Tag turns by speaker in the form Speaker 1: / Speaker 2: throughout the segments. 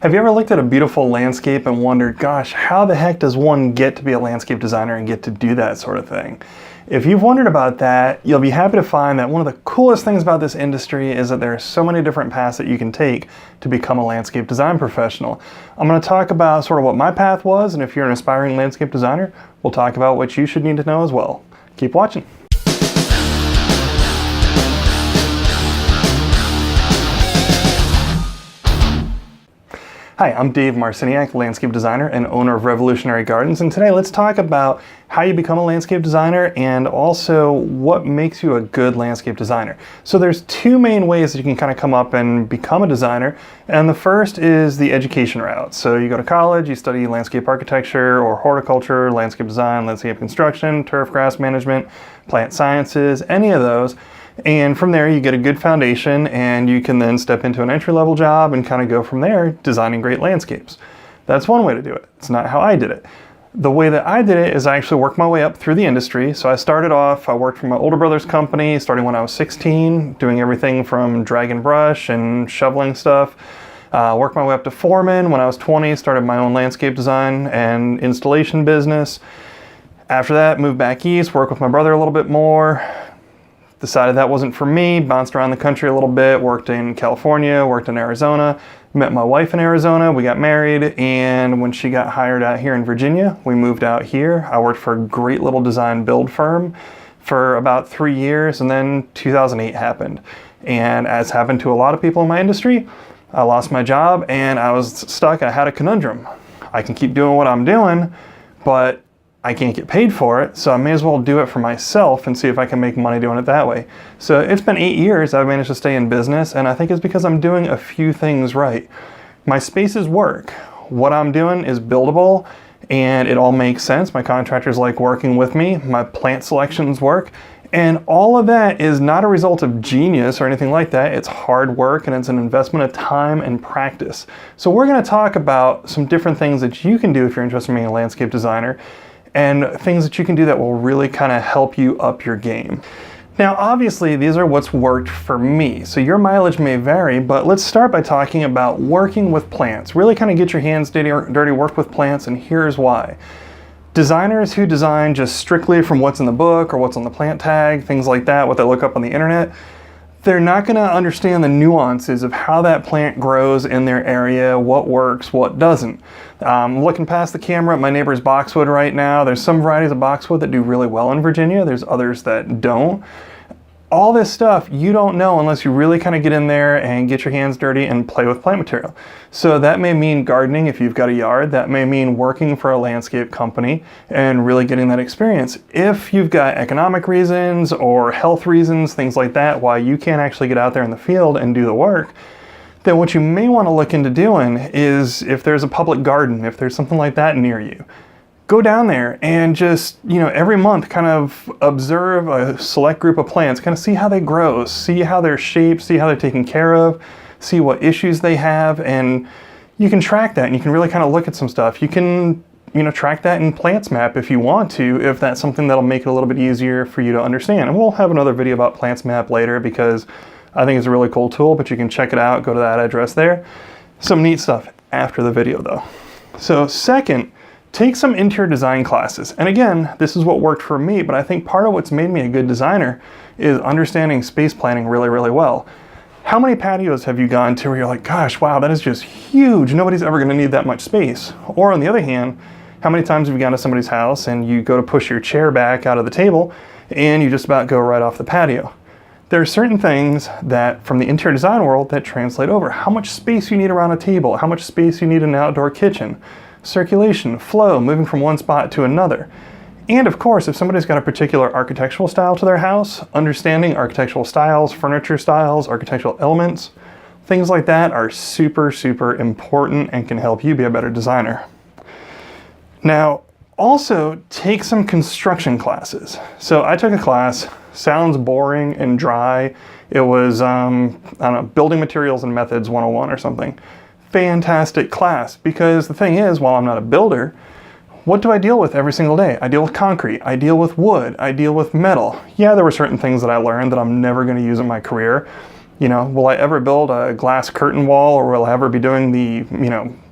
Speaker 1: Have you ever looked at a beautiful landscape and wondered, gosh, how the heck does one get to be a landscape designer and get to do that sort of thing? If you've wondered about that, you'll be happy to find that one of the coolest things about this industry is that there are so many different paths that you can take to become a landscape design professional. I'm going to talk about sort of what my path was, and if you're an aspiring landscape designer, we'll talk about what you should need to know as well. Keep watching. Hi, I'm Dave Marciniak, landscape designer and owner of Revolutionary Gardens, and today let's talk about how you become a landscape designer and also what makes you a good landscape designer. So there's two main ways that you can kind of come up and become a designer, and the first is the education route. So you go to college, you study landscape architecture or horticulture, landscape design, landscape construction, turf grass management, plant sciences, any of those. And from there you get a good foundation and you can then step into an entry-level job and kind of go from there designing great landscapes. That's one way to do it. It's not how I did it. The way that I did it is I actually worked my way up through the industry. So I started off, I worked for my older brother's company starting when I was 16, doing everything from drag and brush and shoveling stuff. Worked my way up to foreman. When I was 20, started my own landscape design and installation business. After that, moved back east, worked with my brother a little bit more. Decided that wasn't for me, bounced around the country a little bit, worked in California, worked in Arizona, met my wife in Arizona, we got married, and when she got hired out here in Virginia, we moved out here. I worked for a great little design build firm for about 3 years, and then 2008 happened. And as happened to a lot of people in my industry, I lost my job and I was stuck. I had a conundrum. I can keep doing what I'm doing, but I can't get paid for it, so I may as well do it for myself and see if I can make money doing it that way. So it's been 8 years I've managed to stay in business, and I think it's because I'm doing a few things right. My spaces work. What I'm doing is buildable, and it all makes sense. My contractors like working with me. My plant selections work. And all of that is not a result of genius or anything like that. It's hard work and it's an investment of time and practice. So we're going to talk about some different things that you can do if you're interested in being a landscape designer, and things that you can do that will really kind of help you up your game. Now, obviously, these are what's worked for me, so your mileage may vary, but let's start by talking about working with plants. Really kind of get your hands dirty, work with plants, and here's why. Designers who design just strictly from what's in the book or what's on the plant tag, things like that, what they look up on the internet, they're not going to understand the nuances of how that plant grows in their area, what works, what doesn't. Looking past the camera at my neighbor's boxwood right now, there's some varieties of boxwood that do really well in Virginia, there's others that don't. All this stuff you don't know unless you really kind of get in there and get your hands dirty and play with plant material. So that may mean gardening if you've got a yard, that may mean working for a landscape company and really getting that experience. If you've got economic reasons or health reasons, things like that, why you can't actually get out there in the field and do the work, then what you may want to look into doing is if there's a public garden, if there's something like that near you, go down there and just, every month kind of observe a select group of plants, kind of see how they grow, see how they're shaped, see how they're taken care of, see what issues they have, and you can track that and you can really kind of look at some stuff. You can, track that in PlantsMap if you want to, if that's something that'll make it a little bit easier for you to understand. And we'll have another video about PlantsMap later because I think it's a really cool tool, but you can check it out, go to that address there. Some neat stuff after the video though. So second, take some interior design classes. And again, this is what worked for me, but I think part of what's made me a good designer is understanding space planning really, really well. How many patios have you gone to where you're like, gosh, wow, that is just huge. Nobody's ever gonna need that much space. Or on the other hand, how many times have you gone to somebody's house and you go to push your chair back out of the table and you just about go right off the patio? There are certain things that from the interior design world that translate over. How much space you need around a table, how much space you need in an outdoor kitchen, circulation, flow, moving from one spot to another. And of course, if somebody's got a particular architectural style to their house, understanding architectural styles, furniture styles, architectural elements, things like that are super, super important and can help you be a better designer. Now, also take some construction classes. So I took a class, sounds boring and dry. It was, I don't know, Building Materials and Methods 101 or something. Fantastic class, because the thing is, while I'm not a builder, what do I deal with every single day? I deal with concrete, I deal with wood, I deal with metal. Yeah, there were certain things that I learned that I'm never going to use in my career, Will I ever build a glass curtain wall, or will I ever be doing the,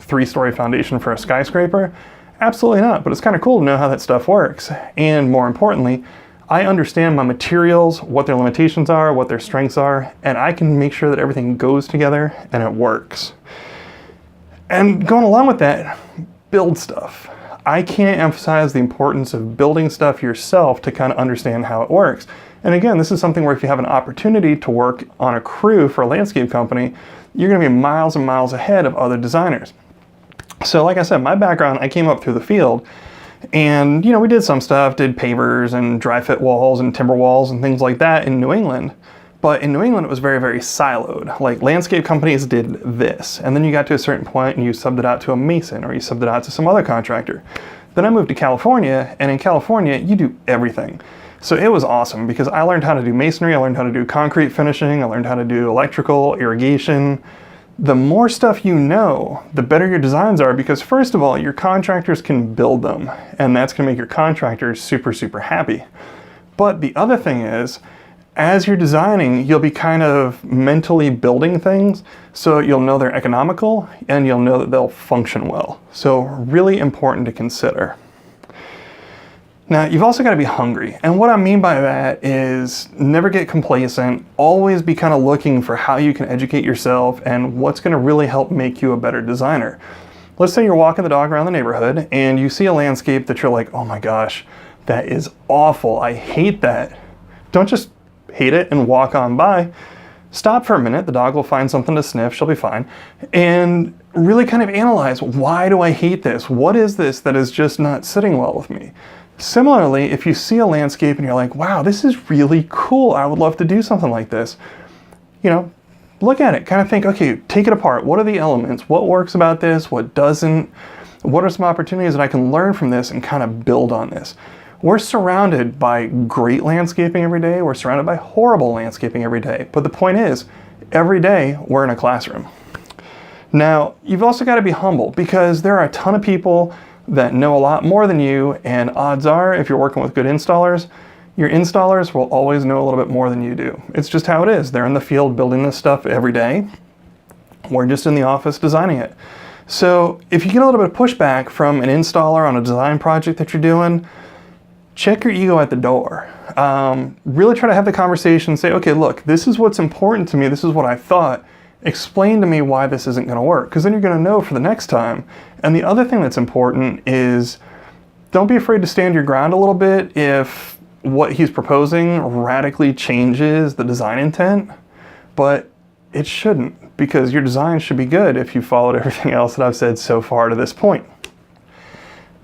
Speaker 1: 3-story foundation for a skyscraper? Absolutely not, but it's kind of cool to know how that stuff works. And more importantly, I understand my materials, what their limitations are, what their strengths are, and I can make sure that everything goes together and it works. And going along with that, build stuff. I can't emphasize the importance of building stuff yourself to kind of understand how it works. And again, this is something where if you have an opportunity to work on a crew for a landscape company, you're going to be miles and miles ahead of other designers. So like I said, my background, I came up through the field, and we did some stuff, did pavers and dry fit walls and timber walls and things like that in New England. But in New England, it was very, very siloed. Like, landscape companies did this, and then you got to a certain point and you subbed it out to a mason, or you subbed it out to some other contractor. Then I moved to California, and in California, you do everything. So it was awesome because I learned how to do masonry, I learned how to do concrete finishing, I learned how to do electrical, irrigation. The more stuff you know, the better your designs are, because first of all, your contractors can build them, and that's going to make your contractors super, super happy. But the other thing is, as you're designing, you'll be kind of mentally building things, so you'll know they're economical and you'll know that they'll function well. So really important to consider. Now, you've also got to be hungry. And what I mean by that is never get complacent, always be kind of looking for how you can educate yourself and what's going to really help make you a better designer. Let's say you're walking the dog around the neighborhood and you see a landscape that you're like, oh my gosh, that is awful. I hate that. Don't just hate it and walk on by. Stop for a minute, the dog will find something to sniff, she'll be fine, and really kind of analyze, why do I hate this? What is this that is just not sitting well with me? Similarly, if you see a landscape and you're like, wow, this is really cool, I would love to do something like this, look at it, kind of think, okay, take it apart. What are the elements? What works about this? What doesn't? What are some opportunities that I can learn from this and kind of build on this? We're surrounded by great landscaping every day. We're surrounded by horrible landscaping every day. But the point is, every day we're in a classroom. Now, you've also got to be humble, because there are a ton of people that know a lot more than you, and odds are, if you're working with good installers, your installers will always know a little bit more than you do. It's just how it is. They're in the field building this stuff every day. We're just in the office designing it. So if you get a little bit of pushback from an installer on a design project that you're doing, check your ego at the door. Really try to have the conversation, say, okay, look, this is what's important to me, this is what I thought. Explain to me why this isn't going to work, because then you're going to know for the next time. And the other thing that's important is, don't be afraid to stand your ground a little bit if what he's proposing radically changes the design intent, but it shouldn't, because your design should be good if you followed everything else that I've said so far to this point.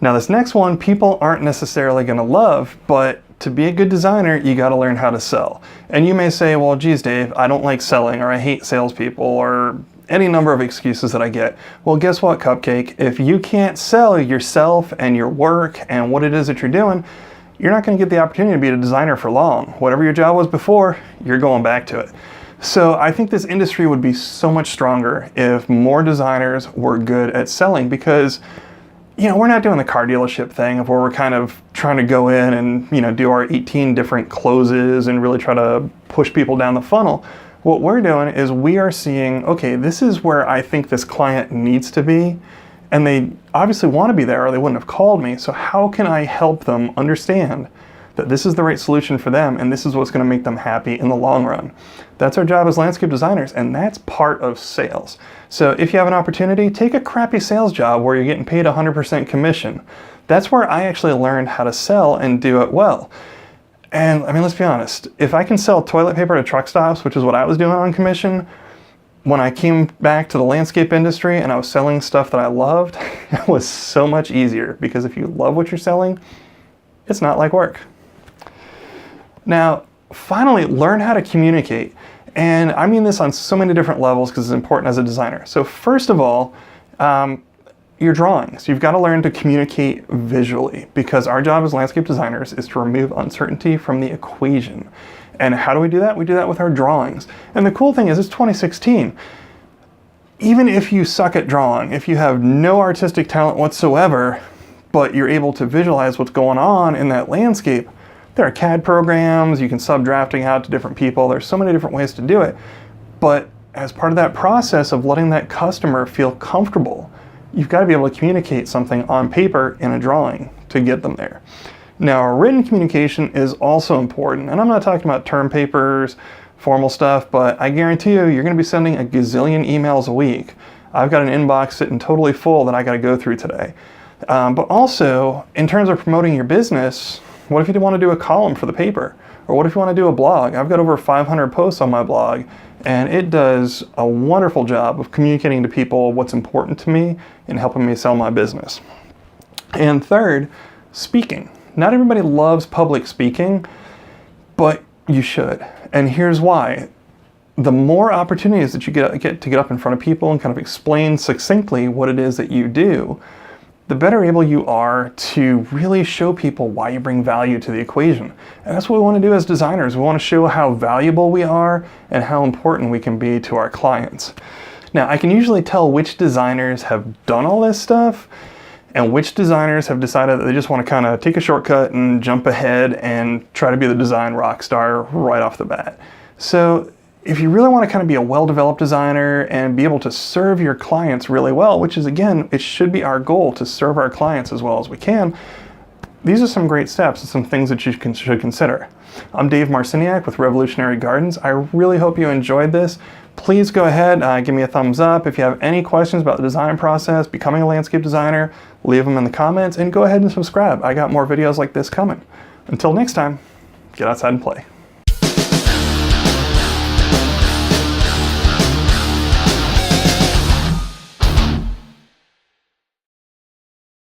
Speaker 1: Now this next one, people aren't necessarily going to love, but to be a good designer, you got to learn how to sell. And you may say, well, geez, Dave, I don't like selling, or I hate salespeople, or any number of excuses that I get. Well, guess what, Cupcake? If you can't sell yourself and your work and what it is that you're doing, you're not going to get the opportunity to be a designer for long. Whatever your job was before, you're going back to it. So I think this industry would be so much stronger if more designers were good at selling, because we're not doing the car dealership thing of where we're kind of trying to go in and, do our 18 different closes and really try to push people down the funnel. What we're doing is we are seeing, okay, this is where I think this client needs to be, and they obviously want to be there or they wouldn't have called me. So how can I help them understand that this is the right solution for them and this is what's going to make them happy in the long run? That's our job as landscape designers, and that's part of sales. So if you have an opportunity, take a crappy sales job where you're getting paid 100% commission. That's where I actually learned how to sell and do it well. And I mean, let's be honest, if I can sell toilet paper to truck stops, which is what I was doing on commission, when I came back to the landscape industry and I was selling stuff that I loved, it was so much easier, because if you love what you're selling, it's not like work. Now, finally, learn how to communicate. And I mean this on so many different levels because it's important as a designer. So first of all, your drawings. You've got to learn to communicate visually, because our job as landscape designers is to remove uncertainty from the equation. And how do we do that? We do that with our drawings. And the cool thing is, it's 2016. Even if you suck at drawing, if you have no artistic talent whatsoever, but you're able to visualize what's going on in that landscape, there are CAD programs, you can sub drafting out to different people, there's so many different ways to do it. But as part of that process of letting that customer feel comfortable, you've got to be able to communicate something on paper in a drawing to get them there. Now, written communication is also important, and I'm not talking about term papers, formal stuff, but I guarantee you're going to be sending a gazillion emails a week. I've got an inbox sitting totally full that I got to go through today. But also, in terms of promoting your business, what if you want to do a column for the paper? Or what if you want to do a blog? I've got over 500 posts on my blog, and it does a wonderful job of communicating to people what's important to me and helping me sell my business. And third, speaking. Not everybody loves public speaking, but you should. And here's why. The more opportunities that you get to get up in front of people and kind of explain succinctly what it is that you do, the better able you are to really show people why you bring value to the equation. And that's what we want to do as designers. We want to show how valuable we are and how important we can be to our clients. Now, I can usually tell which designers have done all this stuff and which designers have decided that they just want to kind of take a shortcut and jump ahead and try to be the design rock star right off the bat. So if you really want to kind of be a well-developed designer and be able to serve your clients really well, which is, again, it should be our goal to serve our clients as well as we can, these are some great steps and some things that you should consider. I'm Dave Marciniak with Revolutionary Gardens. I really hope you enjoyed this. Please go ahead, give me a thumbs up. If you have any questions about the design process, becoming a landscape designer, leave them in the comments and go ahead and subscribe. I got more videos like this coming. Until next time, get outside and play.